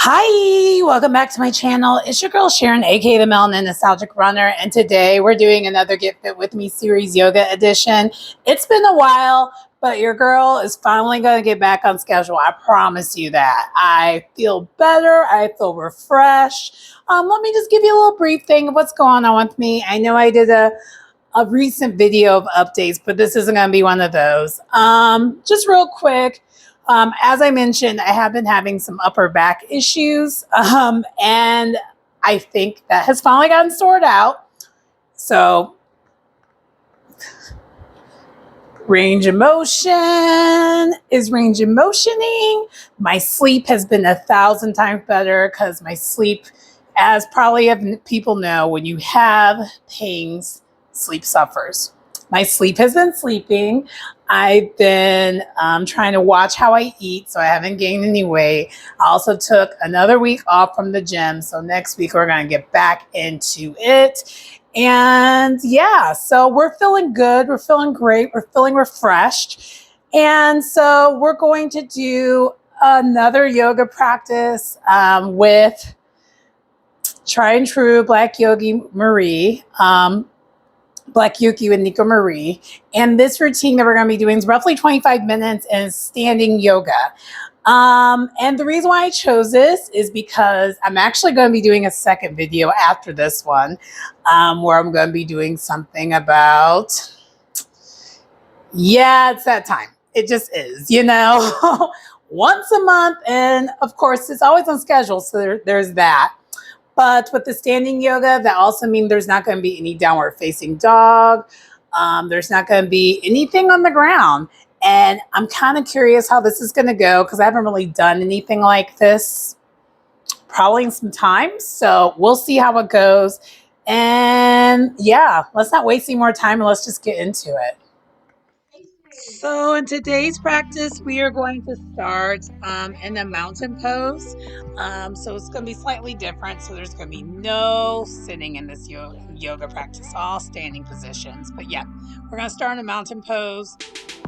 Hi, welcome back to my channel. It's your girl Sharon, aka the Melanin Nostalgic Runner, and today we're doing another Get Fit With Me series yoga edition. It's been a while, but your girl is finally going to get back on schedule. I promise you that. I feel better. I feel refreshed. Let me just give you a little brief thing of what's going on with me. I know I did a recent video of updates, but this isn't going to be one of those. Just real quick. As I mentioned, I have been having some upper back issues, and I think that has finally gotten sorted out. So, range of motion is range of motioning. My sleep has been 1,000 times better because my sleep, as probably people know, when you have pains, sleep suffers. My sleep has been sleeping. I've been trying to watch how I eat, so I haven't gained any weight. I also took another week off from the gym, so next week we're going to get back into it. And yeah, so we're feeling good. We're feeling great. We're feeling refreshed. And so we're going to do another yoga practice with Try and True Black Yogi Marie. Black Yuki with Nico Marie. And this routine that we're going to be doing is roughly 25 minutes and standing yoga. And the reason why I chose this is because I'm actually going to be doing a second video after this one, where I'm going to be doing something about, yeah, it's that time. It just is, once a month. And of course, it's always on schedule. So there's that. But with the standing yoga, that also means there's not going to be any downward facing dog. There's not going to be anything on the ground. And I'm kind of curious how this is going to go because I haven't really done anything like this probably in some time. So we'll see how it goes. And yeah, let's not waste any more time and let's just get into it. So in today's practice, we are going to start in a mountain pose. So it's going to be slightly different. So there's going to be no sitting in this yoga practice, all standing positions. But yeah, we're going to start in a mountain pose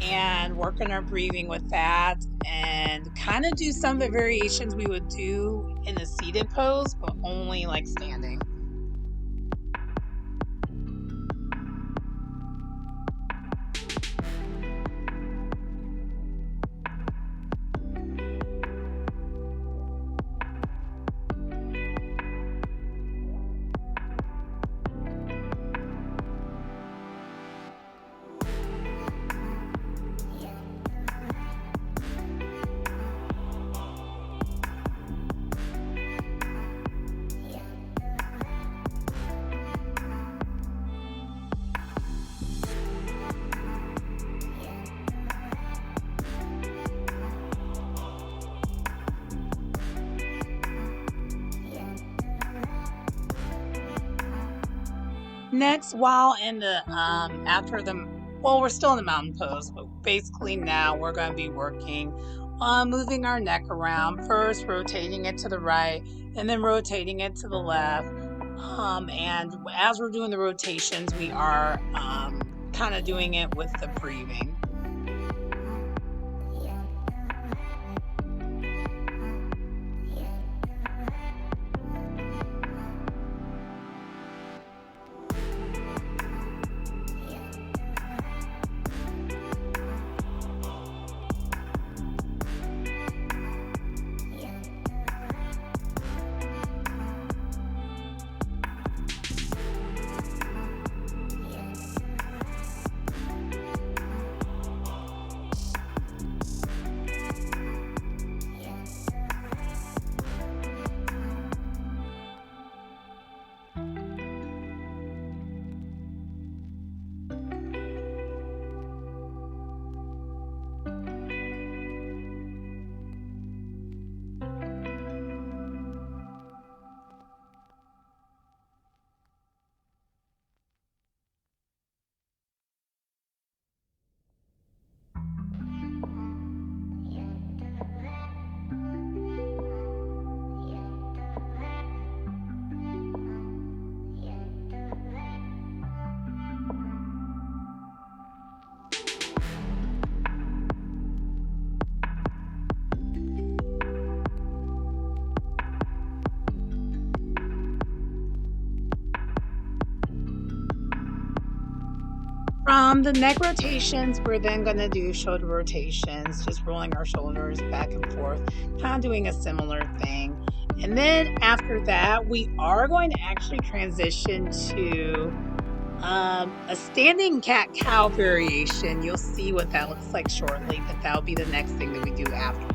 and work on our breathing with that and kind of do some of the variations we would do in a seated pose, but only like standing. Next, while in the, we're still in the mountain pose, but basically now we're going to be working on moving our neck around, first rotating it to the right and then rotating it to the left. And as we're doing the rotations, we are kind of doing it with the breathing. From the neck rotations, we're then going to do shoulder rotations, just rolling our shoulders back and forth, kind of doing a similar thing. And then after that, we are going to actually transition to a standing cat-cow variation. You'll see what that looks like shortly, but that'll be the next thing that we do afterwards.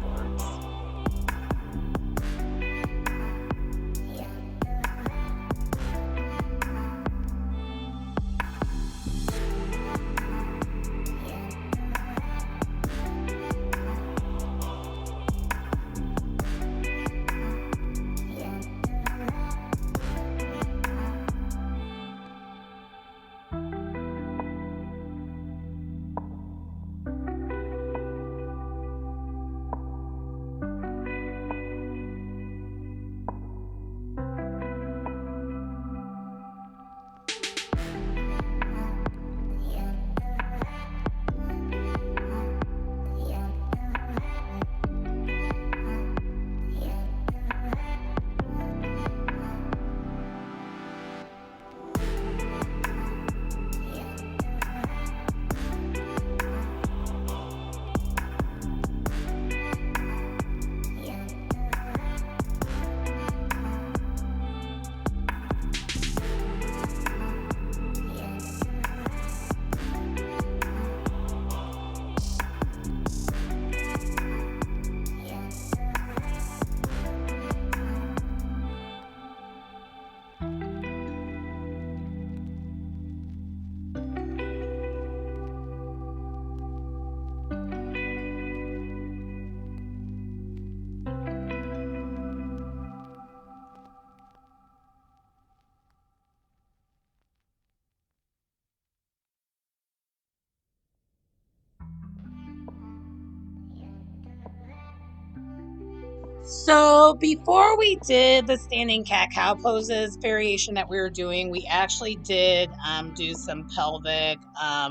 So before we did the standing cat-cow poses variation that we were doing, we actually did do some pelvic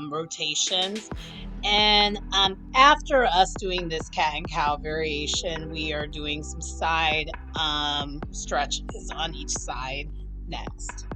rotations. And after us doing this cat and cow variation, we are doing some side stretches on each side next.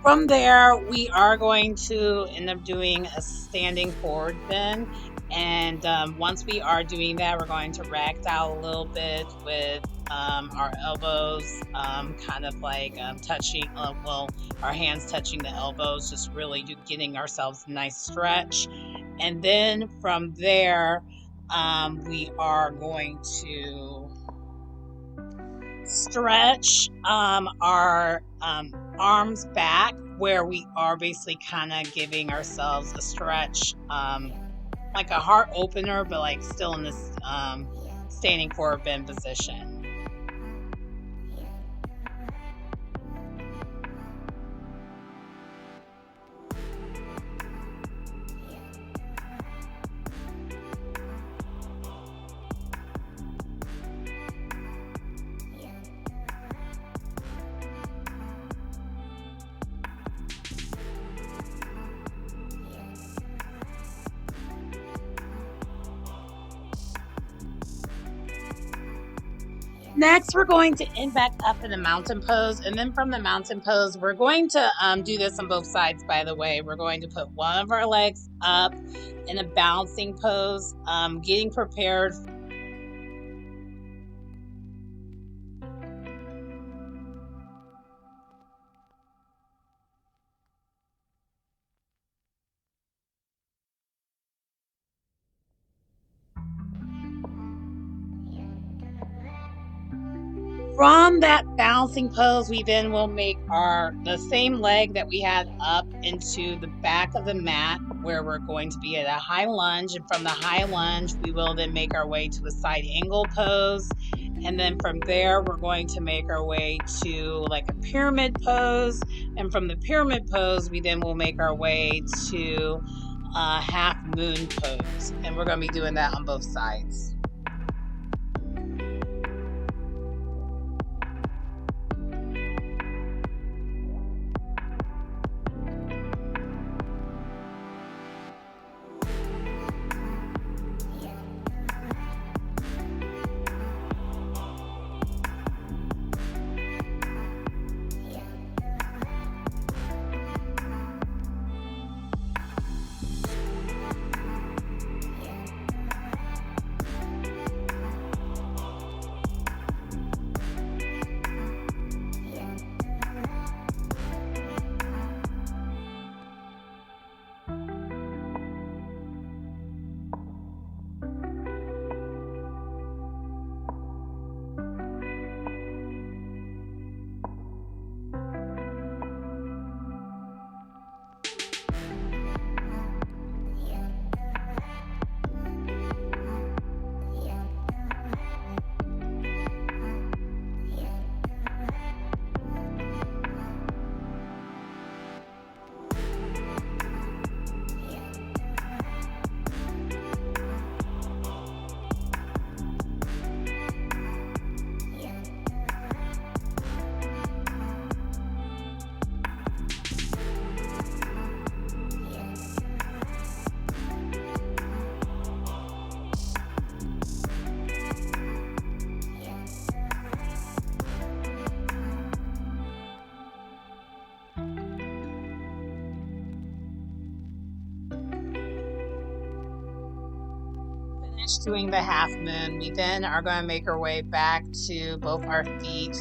From there, we are going to end up doing a standing forward bend. And once we are doing that, we're going to ragdoll a little bit with our elbows kind of like touching, our hands touching the elbows, just really getting ourselves a nice stretch. And then from there, we are going to stretch our arms back, where we are basically kind of giving ourselves a stretch, like a heart opener, but like still in this standing forward bend position. Next, we're going to end back up in a mountain pose, and then from the mountain pose, we're going to do this on both sides, by the way. We're going to put one of our legs up in a balancing pose, getting prepared. From that balancing pose, we then will make the same leg that we had up into the back of the mat, where we're going to be at a high lunge. And from the high lunge, we will then make our way to a side angle pose. And then from there, we're going to make our way to like a pyramid pose. And from the pyramid pose, we then will make our way to half moon pose, and we're going to be doing that on both sides. Doing the half moon, we then are going to make our way back to both our feet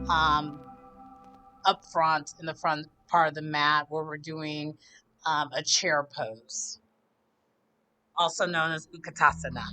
up front in the front part of the mat, where we're doing a chair pose, also known as Utkatasana.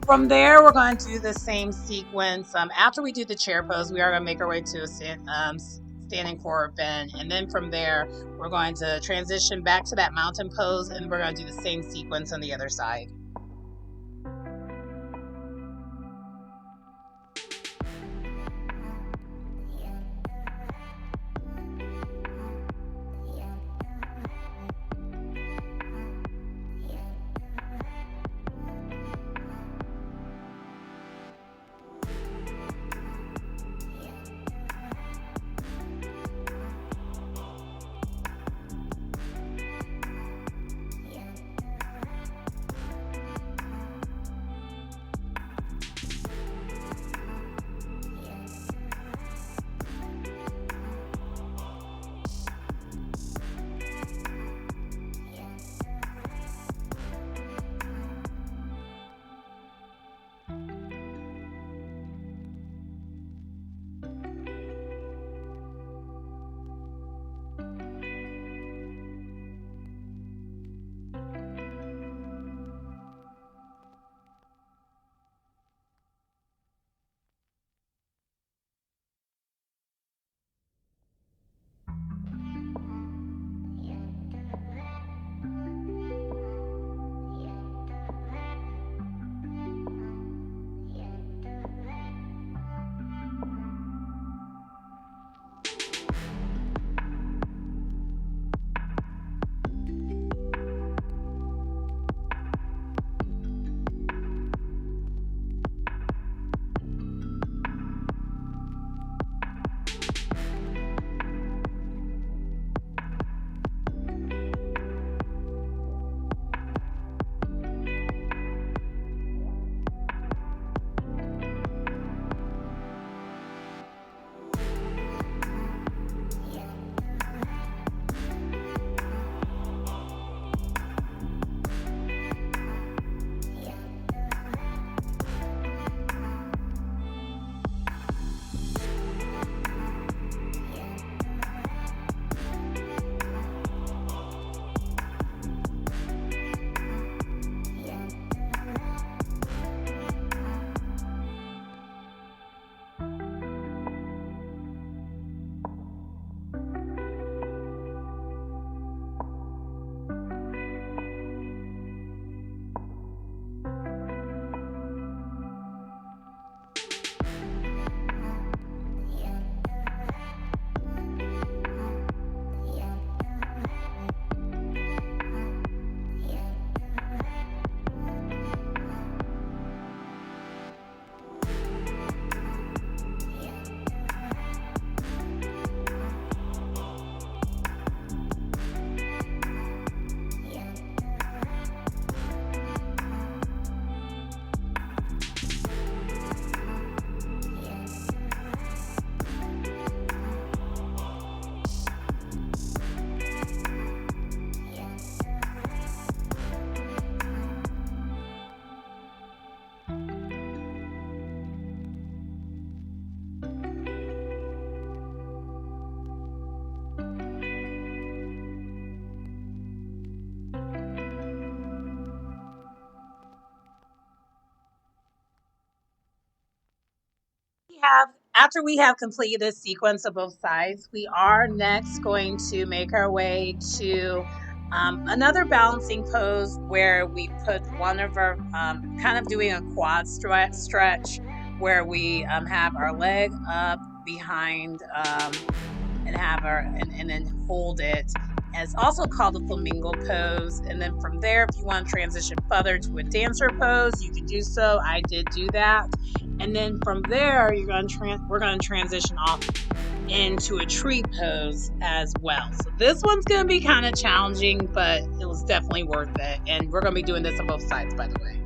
From there, we're going to do the same sequence. After we do the chair pose, we are going to make our way to a standing forward bend. And then from there, we're going to transition back to that mountain pose, and we're going to do the same sequence on the other side. after we have completed this sequence of both sides, we are next going to make our way to another balancing pose where we put one of our kind of doing a quad stretch where we have our leg up behind and have our and then hold it. And it's also called the flamingo pose. And then from there, if you want to transition further to a dancer pose, you can do so. I did do that. And then from there, we're going to transition off into a tree pose as well. So this one's going to be kind of challenging, but it was definitely worth it. And we're going to be doing this on both sides, by the way.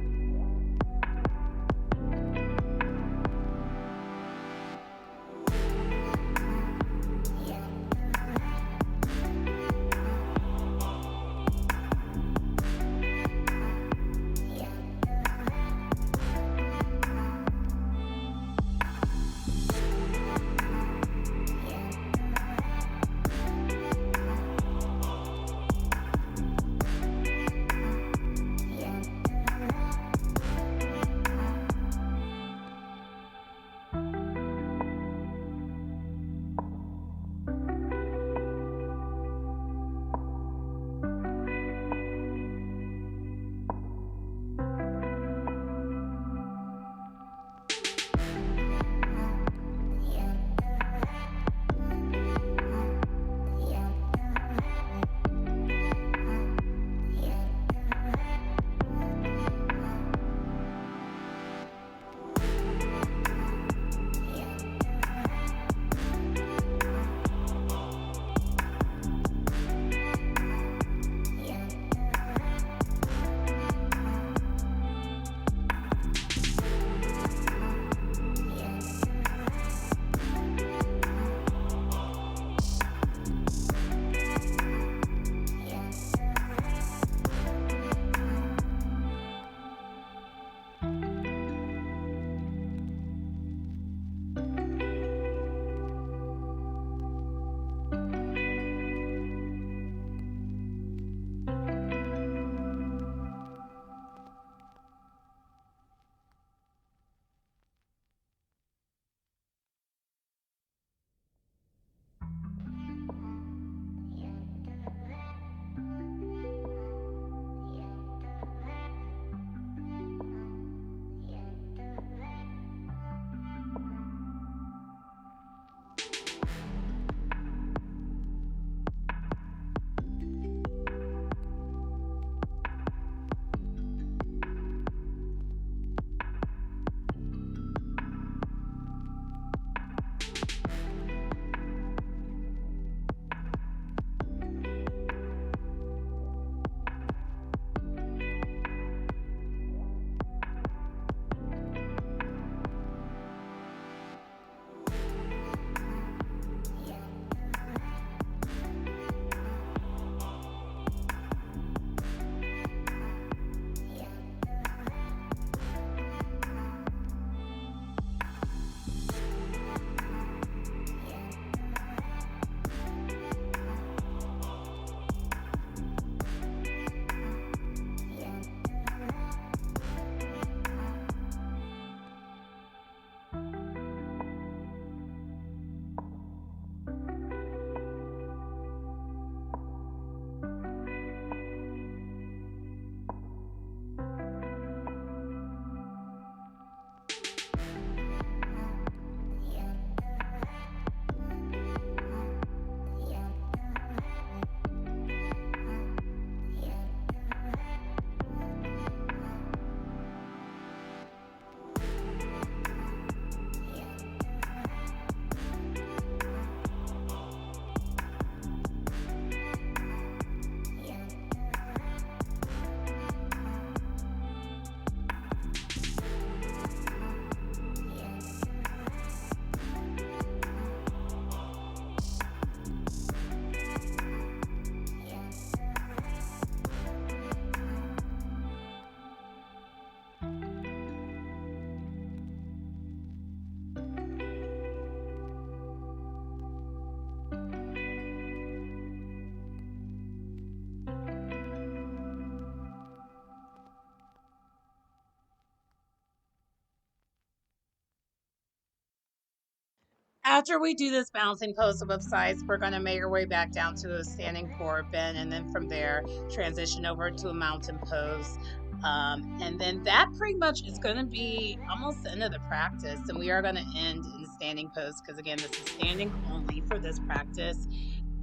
After we do this balancing pose above sides, we're going to make our way back down to a standing forward bend, and then from there transition over to a mountain pose. And then that pretty much is going to be almost the end of the practice, and we are going to end in standing pose because again, this is standing only for this practice.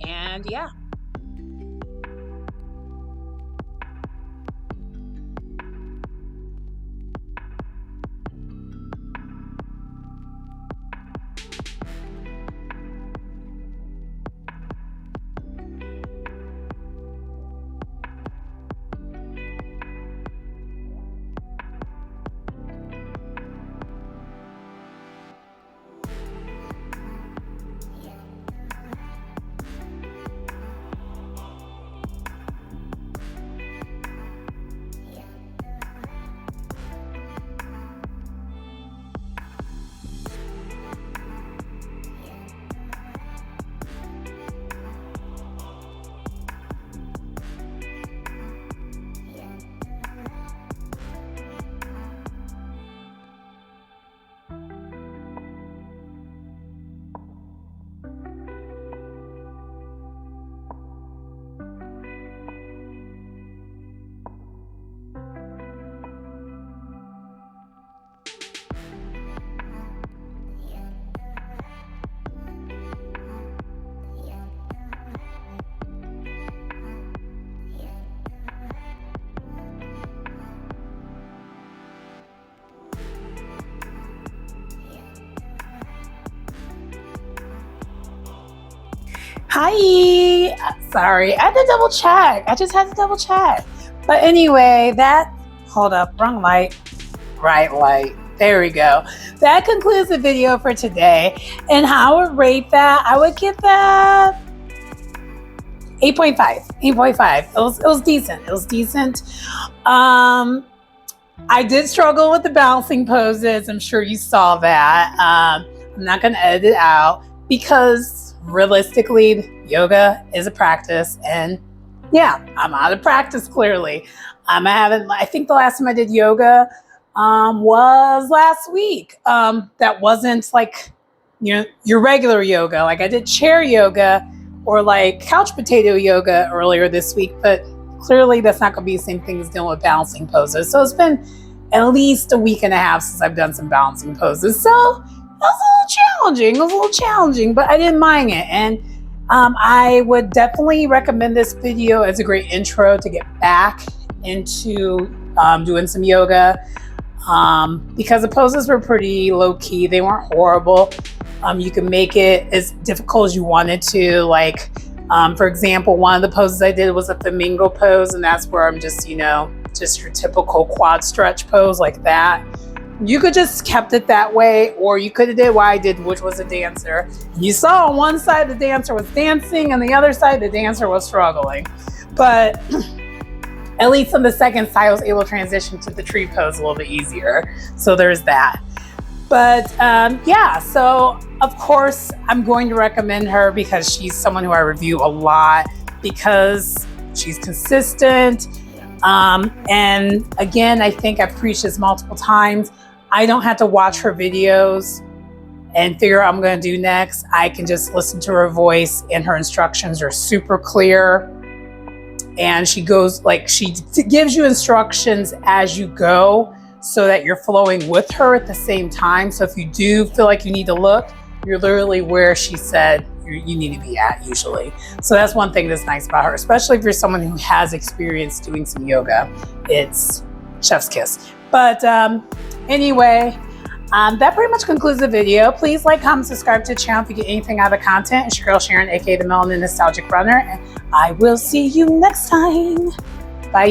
And yeah. Hi. Sorry, I had to double check. I just had to double check. But anyway, hold up, wrong light, right light. There we go. That concludes the video for today. And how I would rate that, I would give that 8.5. 8.5. It was decent. It was decent. I did struggle with the balancing poses. I'm sure you saw that. I'm not going to edit it out because realistically, yoga is a practice. And yeah, I'm out of practice clearly. I think the last time I did yoga was last week. That wasn't like, your regular yoga. Like I did chair yoga or like couch potato yoga earlier this week, but clearly that's not going to be the same thing as dealing with balancing poses. So it's been at least a week and a half since I've done some balancing poses. So it was a little challenging, but I didn't mind it. And I would definitely recommend this video as a great intro to get back into doing some yoga because the poses were pretty low key. They weren't horrible. You can make it as difficult as you wanted to. Like, for example, one of the poses I did was a Flamingo pose, and that's where I'm just, just your typical quad stretch pose like that. You could just kept it that way, or you could have did what I did, which was a dancer. You saw on one side the dancer was dancing, and the other side the dancer was struggling. But at least on the second side, I was able to transition to the tree pose a little bit easier. So there's that. But yeah, so of course, I'm going to recommend her because she's someone who I review a lot because she's consistent. And again, I think I've preached this multiple times. I don't have to watch her videos and figure out what I'm going to do next. I can just listen to her voice, and her instructions are super clear. And she gives you instructions as you go so that you're flowing with her at the same time. So if you do feel like you need to look, you're literally where she said you need to be at usually. So that's one thing that's nice about her, especially if you're someone who has experience doing some yoga. It's chef's kiss. But anyway, that pretty much concludes the video. Please like, comment, subscribe to the channel if you get anything out of the content. It's your girl Sharon, aka the Melanin Nostalgic Runner, and I will see you next time. Bye.